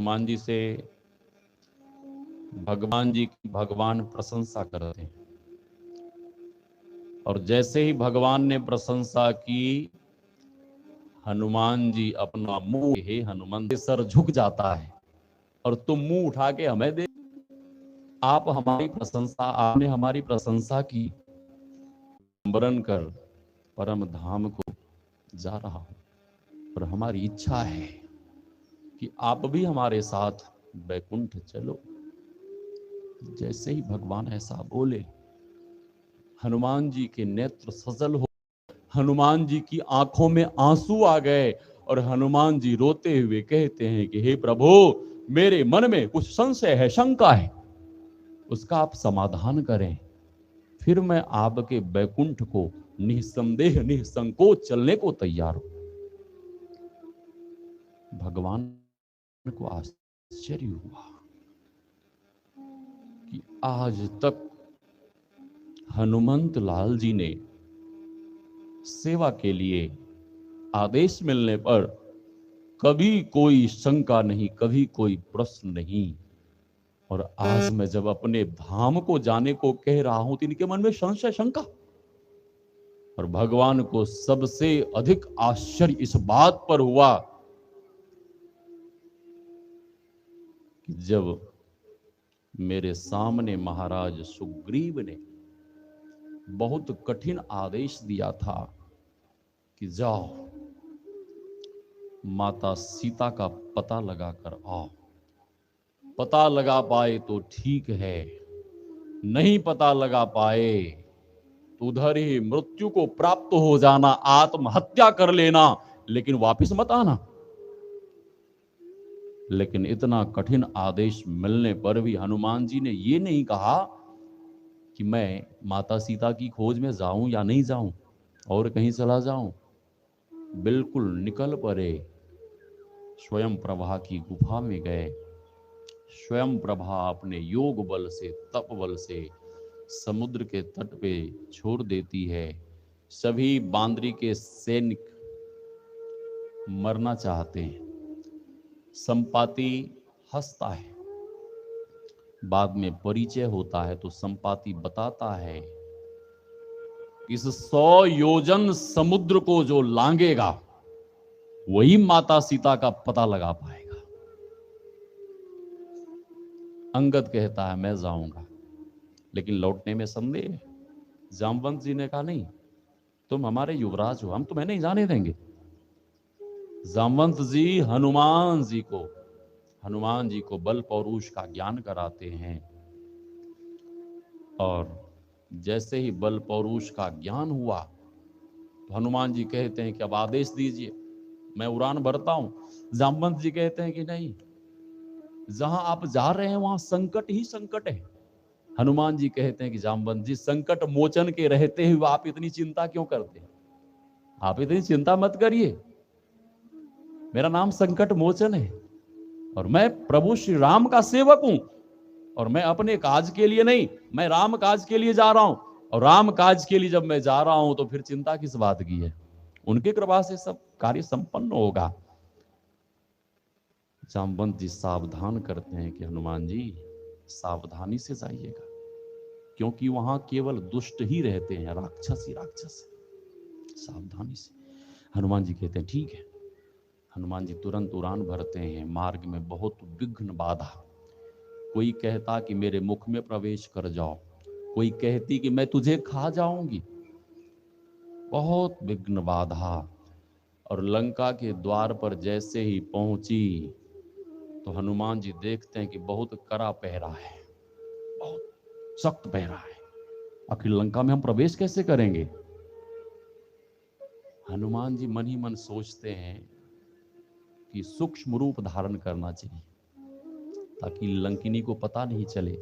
हनुमान जी से भगवान जी की भगवान प्रशंसा करते हैं, और जैसे ही भगवान ने प्रशंसा की, हनुमान जी अपना मुंह, हे हनुमान, सर झुक जाता है और तुम मुंह उठा के हमें दे। आप हमारी प्रशंसा, आपने हमारी प्रशंसा की, स्मरण कर परम धाम को जा रहा हूं, और हमारी इच्छा है कि आप भी हमारे साथ बैकुंठ चलो। जैसे ही भगवान ऐसा बोले, हनुमान जी के नेत्र सजल हो, हनुमान जी की आंखों में आंसू आ गए, और हनुमान जी रोते हुए कहते हैं कि हे प्रभु, मेरे मन में कुछ संशय है, शंका है, उसका आप समाधान करें, फिर मैं आपके बैकुंठ को निसंदेह निसंकोच चलने को तैयार हूं। भगवान को आश्चर्य हुआ कि आज तक हनुमंत लाल जी ने सेवा के लिए आदेश मिलने पर कभी कोई शंका नहीं, कभी कोई प्रश्न नहीं, और आज मैं जब अपने धाम को जाने को कह रहा हूं तो इनके मन में संशय, शंका। और भगवान को सबसे अधिक आश्चर्य इस बात पर हुआ कि जब मेरे सामने महाराज सुग्रीव ने बहुत कठिन आदेश दिया था कि जाओ माता सीता का पता लगा कर आओ, पता लगा पाए तो ठीक है, नहीं पता लगा पाए तो उधर ही मृत्यु को प्राप्त हो जाना, आत्महत्या कर लेना, लेकिन वापस मत आना। लेकिन इतना कठिन आदेश मिलने पर भी हनुमान जी ने ये नहीं कहा कि मैं माता सीता की खोज में जाऊं या नहीं जाऊं और कहीं चला जाऊं। बिल्कुल निकल पड़े, स्वयं प्रभा की गुफा में गए। स्वयं प्रभा अपने योग बल से, तप बल से समुद्र के तट पे छोड़ देती है। सभी बांदरी के सैनिक मरना चाहते हैं। संपाति हंसता है, बाद में परिचय होता है तो संपाति बताता है, इस 100 योजन समुद्र को जो लांघेगा वही माता सीता का पता लगा पाएगा। अंगद कहता है मैं जाऊंगा, लेकिन लौटने में संदेह है। जामवंत जी ने कहा नहीं, तुम हमारे युवराज हो, हम तुम्हें नहीं जाने देंगे। जामवंत जी हनुमान जी को बल पौरुष का ज्ञान कराते हैं, और जैसे ही बल पौरुष का ज्ञान हुआ तो हनुमान जी कहते हैं कि अब आदेश दीजिए, मैं उड़ान भरता हूं। जामवंत जी कहते हैं कि नहीं, जहां आप जा रहे हैं वहां संकट ही संकट है। हनुमान जी कहते हैं कि जामवंत जी, संकट मोचन के रहते हुए आप इतनी चिंता क्यों करते हैं? आप इतनी चिंता मत करिए, मेरा नाम संकट मोचन है, और मैं प्रभु श्री राम का सेवक हूं, और मैं अपने काज के लिए नहीं, मैं राम काज के लिए जा रहा हूं, और राम काज के लिए जब मैं जा रहा हूं तो फिर चिंता किस बात की है? उनकी कृपा से सब कार्य संपन्न होगा। जामवंत जी सावधान करते हैं कि हनुमान जी सावधानी से जाइएगा, क्योंकि वहां केवल दुष्ट ही रहते हैं, राक्षस ही राक्षस है, सावधानी से। हनुमान जी कहते हैं ठीक है। हनुमान जी तुरंत उड़ान भरते हैं। मार्ग में बहुत विघ्न बाधा, कोई कहता कि मेरे मुख में प्रवेश कर जाओ, कोई कहती कि मैं तुझे खा जाऊंगी, बहुत विघ्न बाधा। और लंका के द्वार पर जैसे ही पहुंची तो हनुमान जी देखते हैं कि बहुत कड़ा पहरा है, बहुत सख्त पहरा है, आखिर लंका में हम प्रवेश कैसे करेंगे? हनुमान जी मन ही मन सोचते हैं कि सूक्ष्म रूप धारण करना चाहिए ताकि लंकिनी को पता नहीं चले।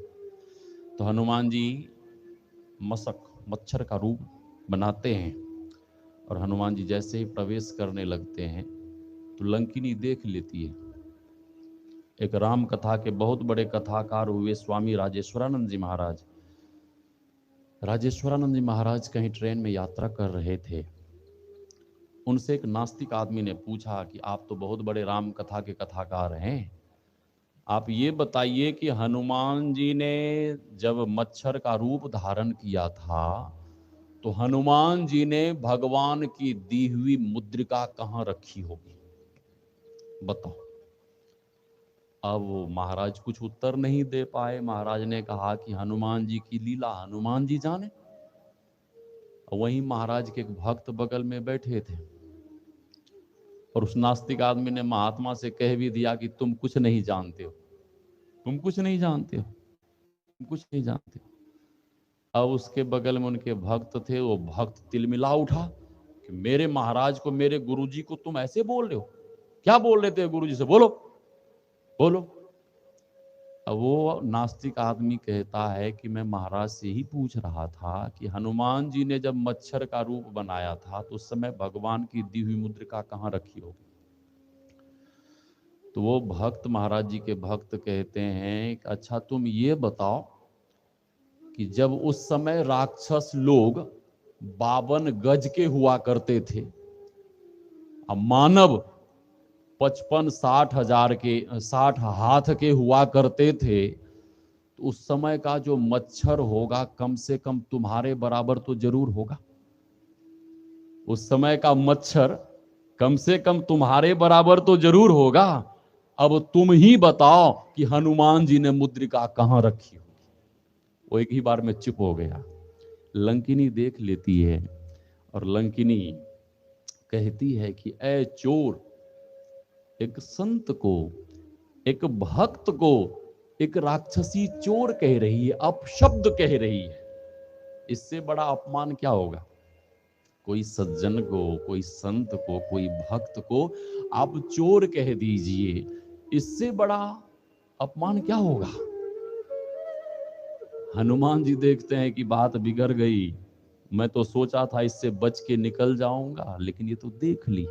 तो हनुमान जी मच्छर का रूप बनाते हैं, और हनुमान जी जैसे ही प्रवेश करने लगते हैं तो लंकिनी देख लेती है। एक राम कथा के बहुत बड़े कथाकार हुए स्वामी राजेश्वरानंद जी महाराज। राजेश्वरानंद जी महाराज कहीं ट्रेन में यात्रा कर रहे थे। उनसे एक नास्तिक आदमी ने पूछा कि आप तो बहुत बड़े राम कथा के कथाकार हैं, आप ये बताइए कि हनुमान जी ने जब मच्छर का रूप धारण किया था तो हनुमान जी ने भगवान की दी हुई मुद्रिका कहां रखी होगी? बताओ। अब वो महाराज कुछ उत्तर नहीं दे पाए। महाराज ने कहा कि हनुमान जी की लीला हनुमान जी जाने। वहीं महाराज के एक भक्त बगल में बैठे थे और उस नास्तिक आदमी ने महात्मा से कह भी दिया कि तुम कुछ नहीं जानते हो, तुम कुछ नहीं जानते हो, तुम कुछ नहीं जानते हो। अब उसके बगल में उनके भक्त थे, वो भक्त तिलमिला उठा कि मेरे महाराज को, मेरे गुरुजी को तुम ऐसे बोल रहे हो? क्या बोल रहे थे गुरुजी से? बोलो बोलो। अब वो नास्तिक आदमी कहता है कि मैं महाराज से ही पूछ रहा था कि हनुमान जी ने जब मच्छर का रूप बनाया था तो उस समय भगवान की दी हुई मुद्रिका कहां रखी होगी? तो वो भक्त, महाराज जी के भक्त कहते हैं कि अच्छा तुम ये बताओ कि जब उस समय राक्षस लोग 52 गज के हुआ करते थे, अब मानव 55-60 हजार के, 60 हाथ के हुआ करते थे, तो उस समय का जो मच्छर होगा कम से कम तुम्हारे बराबर तो जरूर होगा। उस समय का मच्छर कम से कम तुम्हारे बराबर तो जरूर होगा। अब तुम ही बताओ कि हनुमान जी ने मुद्रिका कहां रखी होगी? वो एक ही बार में चुप हो गया। लंकिनी देख लेती है और लंकिनी कहती है कि ऐ चोर, एक संत को, एक भक्त को एक राक्षसी चोर कह रही है, अपशब्द कह रही है। इससे बड़ा अपमान क्या होगा? कोई सज्जन को, कोई संत को, कोई भक्त को आप चोर कह दीजिए, इससे बड़ा अपमान क्या होगा? हनुमान जी देखते हैं कि बात बिगड़ गई। मैं तो सोचा था इससे बच के निकल जाऊंगा, लेकिन ये तो देख ली।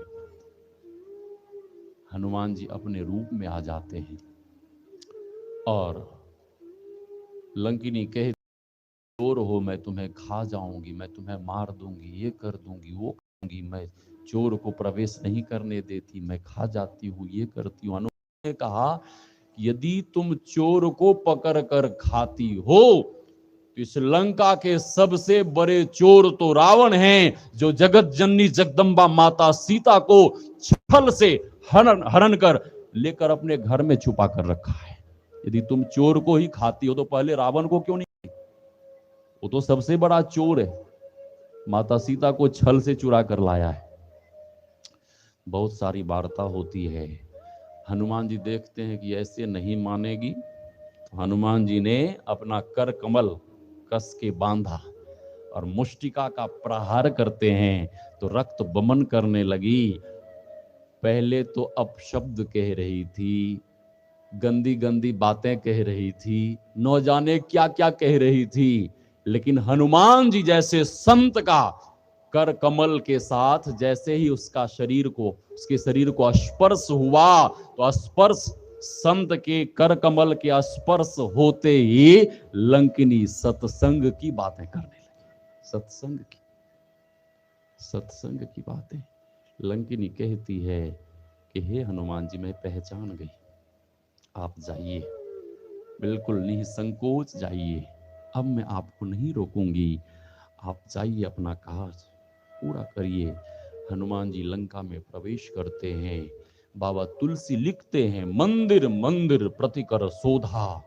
हनुमान जी अपने रूप में आ जाते हैं और लंकिनी कह, चोर हो, मैं तुम्हें खा जाऊंगी, मैं तुम्हें मार दूंगी, ये कर दूंगी, वो करूंगी, मैं चोर को प्रवेश नहीं करने देती, मैं खा जाती हूँ, ये करती हूँ। हनुमान ने कहा यदि तुम चोर को पकड़ कर खाती हो तो इस लंका के सबसे बड़े चोर तो रावण हैं, जो जगत जननी जगदम्बा माता सीता को छल से हरण कर लेकर अपने घर में छुपा कर रखा है। यदि तुम चोर को ही खाती हो तो पहले रावण को क्यों नहीं? वो तो सबसे बड़ा चोर है, माता सीता को छल से चुरा कर लाया है। बहुत सारी वार्ता होती है। हनुमान जी देखते हैं कि ऐसे नहीं मानेगी, तो हनुमान जी ने अपना कर कमल कस के बांधा और मुष्टिका का प्रहार करते हैं तो रक्त बमन करने लगी। पहले तो अपशब्द कह रही थी, गंदी गंदी बातें कह रही थी, न जाने क्या क्या कह रही थी, लेकिन हनुमान जी जैसे संत का कर कमल के साथ जैसे ही उसका शरीर को, उसके शरीर को स्पर्श हुआ तो स्पर्श, संत के कर कमल के स्पर्श होते ही लंकिनी सत्संग की बातें करने लगी। सत्संग की बातें। लंकिनी कहती है कि हे हनुमान जी, मैं पहचान गई, आप जाइए, बिल्कुल निसंकोच जाइए, अब मैं आपको नहीं रोकूंगी, आप जाइए, अपना कार्य पूरा करिए। हनुमान जी लंका में प्रवेश करते हैं। बाबा तुलसी लिखते हैं, मंदिर मंदिर प्रतिकर शोधा,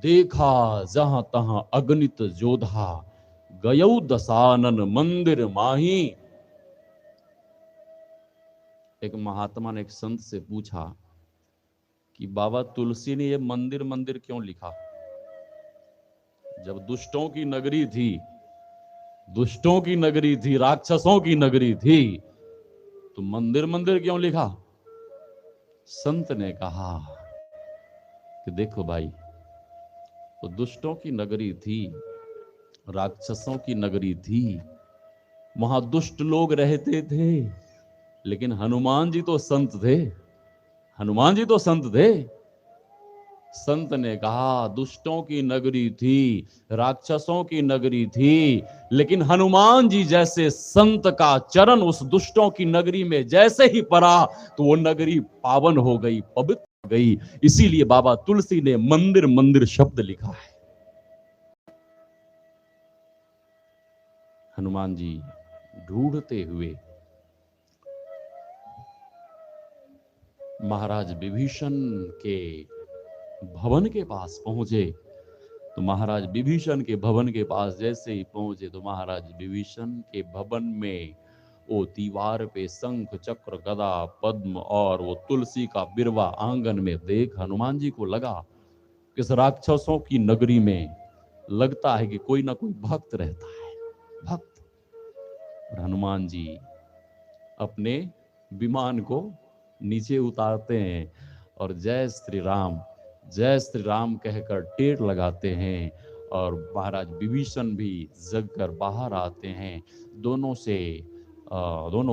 देखा जहां तहां अगणित जोधा, गयौ दशानन मंदिर माही। एक महात्मा ने एक संत से पूछा कि बाबा तुलसी ने ये मंदिर मंदिर क्यों लिखा? जब दुष्टों की नगरी थी, दुष्टों की नगरी थी, राक्षसों की नगरी थी, तो मंदिर मंदिर क्यों लिखा? संत ने कहा कि देखो भाई, तो दुष्टों की नगरी थी, राक्षसों की नगरी थी, वहां दुष्ट लोग रहते थे, लेकिन हनुमान जी तो संत थे, हनुमान जी तो संत थे। संत ने कहा दुष्टों की नगरी थी, राक्षसों की नगरी थी, लेकिन हनुमान जी जैसे संत का चरण उस दुष्टों की नगरी में जैसे ही पड़ा तो वो नगरी पावन हो गई, पवित्र गई। इसीलिए बाबा तुलसी ने मंदिर मंदिर शब्द लिखा है। हनुमान जी ढूंढते हुए महाराज विभीषण के भवन के पास पहुंचे। तो महाराज विभीषण के भवन के पास जैसे ही पहुंचे तो महाराज विभीषण के भवन में वो दीवार पे शंख चक्र गदा पद्म और वो तुलसी का बिरवा आंगन में देख हनुमान जी को लगा कि इस राक्षसों की नगरी में लगता है कि कोई ना कोई भक्त रहता है, भक्त। और हनुमान जी अपने विमान को नीचे उतारते हैं और जय श्री राम कहकर टेर लगाते हैं। और महाराज विभीषण भी जगकर बाहर आते हैं। दोनों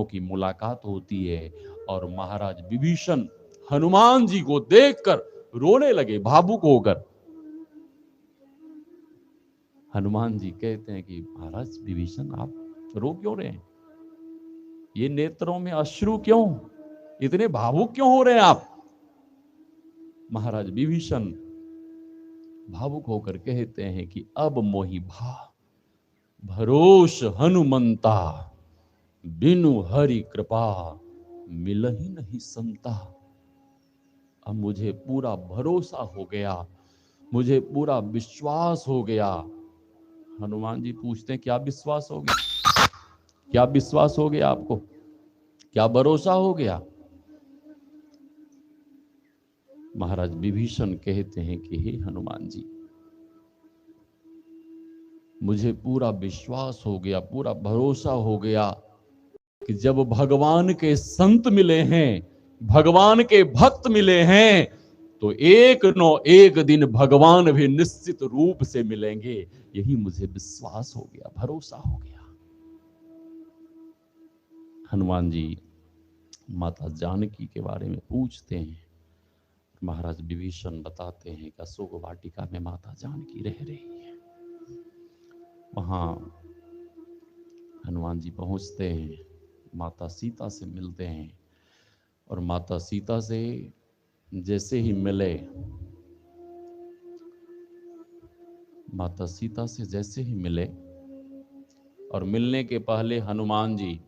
की मुलाकात होती है और महाराज विभीषण हनुमान जी को देखकर रोने लगे, भावुक होकर। हनुमान जी कहते हैं कि महाराज विभीषण, आप रो क्यों रहे हैं? ये नेत्रों में अश्रु क्यों? इतने भावुक क्यों हो रहे हैं आप? महाराज विभीषण भावुक होकर कहते हैं कि अब मोहि भरोस हनुमंता, बिनु हरि कृपा मिलहि नहीं संता। अब मुझे पूरा भरोसा हो गया, मुझे पूरा विश्वास हो गया। हनुमान जी पूछते हैं, क्या विश्वास हो गया? क्या विश्वास हो गया आपको? क्या भरोसा हो गया? महाराज विभीषण कहते हैं कि हे हनुमान जी, मुझे पूरा विश्वास हो गया, पूरा भरोसा हो गया कि जब भगवान के संत मिले हैं, भगवान के भक्त मिले हैं, तो एक न एक दिन भगवान भी निश्चित रूप से मिलेंगे। यही मुझे विश्वास हो गया, भरोसा हो गया। हनुमान जी माता जानकी के बारे में पूछते हैं। महाराज विभीषण बताते हैं कि अशोक वाटिका में माता जानकी रह रही है। वहां हनुमान जी पहुंचते हैं, माता सीता से मिलते हैं और माता सीता से जैसे ही मिले, माता सीता से जैसे ही मिले और मिलने के पहले हनुमान जी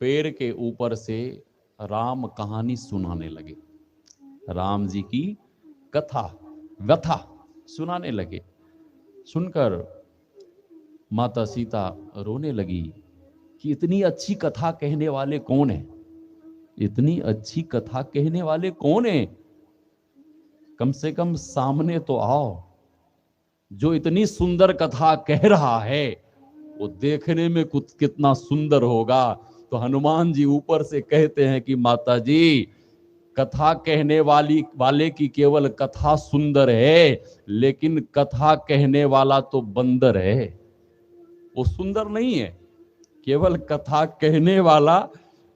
पेड़ के ऊपर से राम कहानी सुनाने लगे, राम जी की कथा व्यथा सुनाने लगे। सुनकर माता सीता रोने लगी कि इतनी अच्छी कथा कहने वाले कौन है? इतनी अच्छी कथा कहने वाले कौन है? कम से कम सामने तो आओ। जो इतनी सुंदर कथा कह रहा है वो देखने में कुछ कितना सुंदर होगा। तो हनुमान जी ऊपर से कहते हैं कि माता जी, कथा कहने वाले की केवल कथा सुंदर है, लेकिन कथा कहने वाला तो बंदर है, वो सुंदर नहीं है। केवल कथा कहने वाला,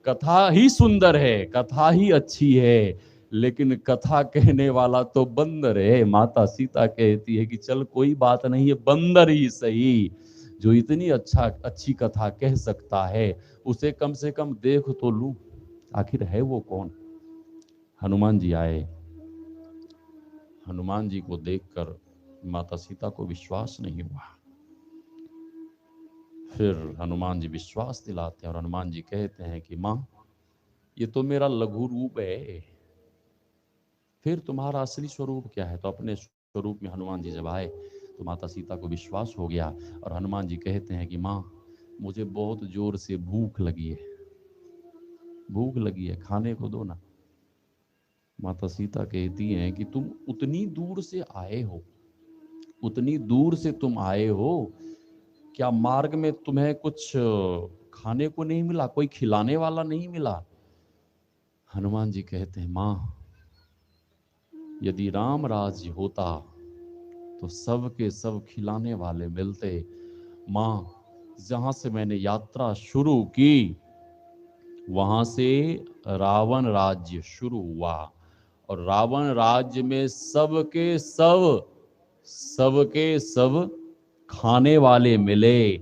कथा ही सुंदर है, कथा ही अच्छी है, लेकिन कथा कहने वाला तो बंदर है। माता सीता कहती है कि चल कोई बात नहीं है, बंदर ही सही, जो इतनी अच्छी कथा कह सकता है उसे कम से कम देख तो लूं, आखिर है वो कौन। हनुमान जी आए। हनुमान जी को देखकर माता सीता को विश्वास नहीं हुआ। फिर हनुमान जी विश्वास दिलाते हैं और हनुमान जी कहते हैं कि मां, ये तो मेरा लघु रूप है, फिर तुम्हारा असली स्वरूप क्या है? तो अपने स्वरूप में हनुमान जी जब आए तो माता सीता को विश्वास हो गया और हनुमान जी कहते हैं कि मां, मुझे बहुत जोर से भूख लगी है, भूख लगी है, खाने को दो ना। माता सीता कहती हैं कि तुम उतनी दूर से आए हो, उतनी दूर से तुम आए हो, क्या मार्ग में तुम्हें कुछ खाने को नहीं मिला? कोई खिलाने वाला नहीं मिला? हनुमान जी कहते हैं, मां, यदि राम राज्य होता तो सब के सब खिलाने वाले मिलते। मां, जहां से मैंने यात्रा शुरू की वहां से रावण राज्य शुरू हुआ और रावण राज्य में सबके सब खाने वाले मिले,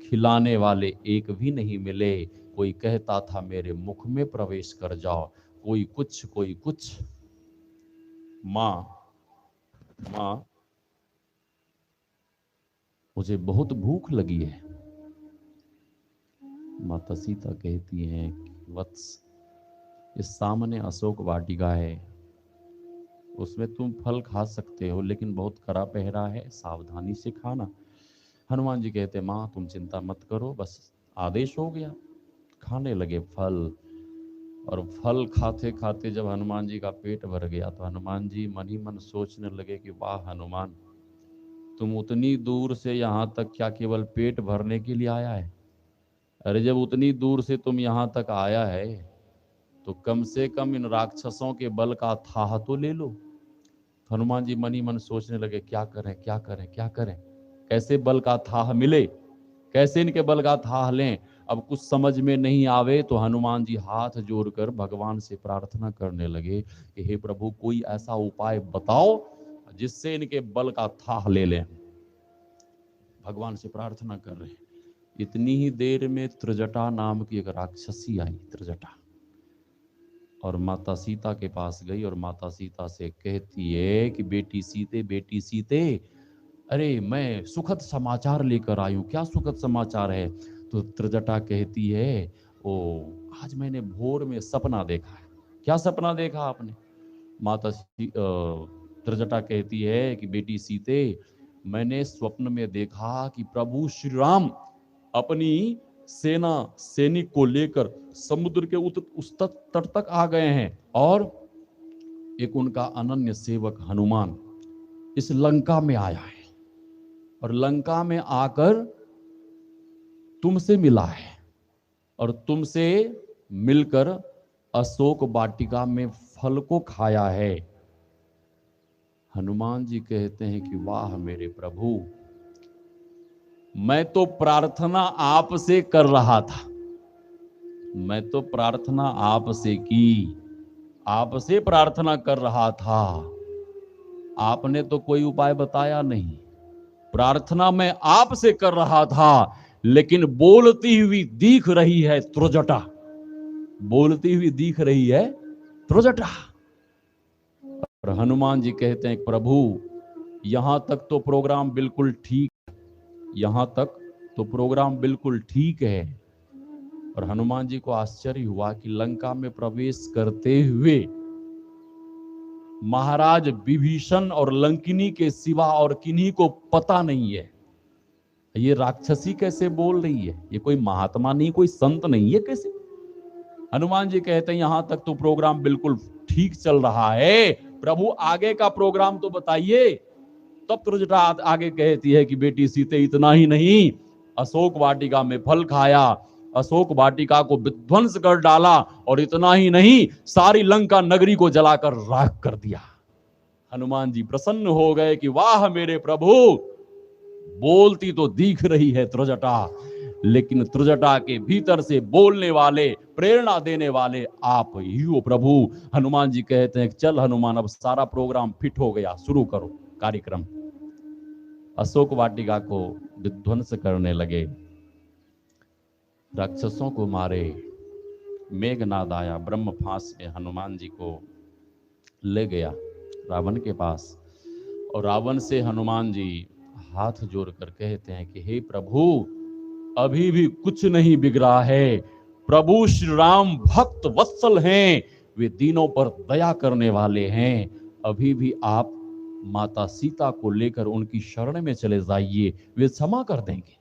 खिलाने वाले एक भी नहीं मिले। कोई कहता था मेरे मुख में प्रवेश कर जाओ, कोई कुछ कोई कुछ। माँ माँ मुझे बहुत भूख लगी है। माता सीता कहती हैं कि वत्स, इस सामने अशोक वाटिका है, उसमें तुम फल खा सकते हो, लेकिन बहुत कड़ा पहरा है, सावधानी से खाना। हनुमान जी कहते, माँ तुम चिंता मत करो, बस आदेश हो गया। खाने लगे फल, और फल खाते खाते जब हनुमान जी का पेट भर गया तो हनुमान जी मन ही मन सोचने लगे कि वाह हनुमान, तुम उतनी दूर से यहाँ तक क्या केवल पेट भरने के लिए आया है? अरे जब उतनी दूर से तुम यहाँ तक आया है तो कम से कम इन राक्षसों के बल का थाह तो ले लो। हनुमान जी मन ही मन सोचने लगे, क्या करें क्या करें क्या करें, कैसे बल का थाह मिले, कैसे इनके बल का थाह लें। अब कुछ समझ में नहीं आवे तो हनुमान जी हाथ जोड़कर भगवान से प्रार्थना करने लगे कि हे प्रभु, कोई ऐसा उपाय बताओ जिससे इनके बल का थाह ले लें। भगवान से प्रार्थना कर रहे हैं। इतनी ही देर में त्रिजटा नाम की एक राक्षसी आई, त्रिजटा, और माता सीता के पास गई और माता सीता से कहती है कि बेटी सीते, बेटी सीते, अरे मैं सुखद समाचार लेकर आई हूं। क्या सुखद समाचार है? तो त्रिजटा कहती है, ओ आज मैंने भोर में सपना देखा है। क्या सपना देखा आपने? त्रिजटा कहती है कि बेटी सीते, मैंने स्वप्न में देखा कि प्रभु श्री राम अपनी सेना सैनिक को लेकर समुद्र के उस तट तक आ गए हैं, और एक उनका अनन्य सेवक हनुमान इस लंका में आया है, और लंका में आकर तुमसे मिला है, और तुमसे मिलकर अशोक वाटिका में फल को खाया है। हनुमान जी कहते हैं कि वाह मेरे प्रभु, मैं तो प्रार्थना आपसे कर रहा था, मैं तो प्रार्थना आपसे की, आपसे प्रार्थना कर रहा था, आपने तो कोई उपाय बताया नहीं। प्रार्थना मैं आपसे कर रहा था, लेकिन बोलती हुई दिख रही है त्रिजटा, बोलती हुई दिख रही है त्रिजटा। और हनुमान जी कहते हैं प्रभु, यहां तक तो प्रोग्राम बिल्कुल ठीक, यहां तक तो प्रोग्राम बिल्कुल ठीक है। और हनुमान जी को आश्चर्य हुआ कि लंका में प्रवेश करते हुए महाराज विभीषण और लंकिनी के सिवा और किन्हीं को पता नहीं है। ये राक्षसी कैसे बोल रही है? ये कोई महात्मा नहीं, कोई संत नहीं है, कैसे? हनुमान जी कहते हैं यहां तक तो प्रोग्राम बिल्कुल ठीक चल रहा है, प्रभु आगे का प्रोग्राम तो बताइए। तब त्रिजटा आगे कहती है कि बेटी सीते, इतना ही नहीं, अशोक वाटिका में फल खाया, अशोक वाटिका को विध्वंस कर डाला, और इतना ही नहीं, सारी लंका नगरी को जलाकर राख कर दिया। हनुमान जी प्रसन्न हो गए कि वाह मेरे प्रभु, बोलती तो दिख रही है त्रिजटा, लेकिन त्रिजटा के भीतर से बोलने वाले, प्रेरणा देने वाले आप ही हो प्रभु। हनुमान जी कहते हैं चल हनुमान, अब सारा प्रोग्राम फिट हो गया, शुरू करो कार्यक्रम। अशोक वाटिका को विध्वंस करने लगे, राक्षसों को मारे। मेघनाद आया, ब्रह्म फांस में हनुमान जी को ले गया रावण के पास, और रावण से हनुमान जी हाथ जोड़कर कहते हैं कि हे प्रभु, अभी भी कुछ नहीं बिगड़ा है, प्रभु श्री राम भक्त वत्सल हैं, वे दीनों पर दया करने वाले हैं, अभी भी आप माता सीता को लेकर उनकी शरण में चले जाइए, वे क्षमा कर देंगे।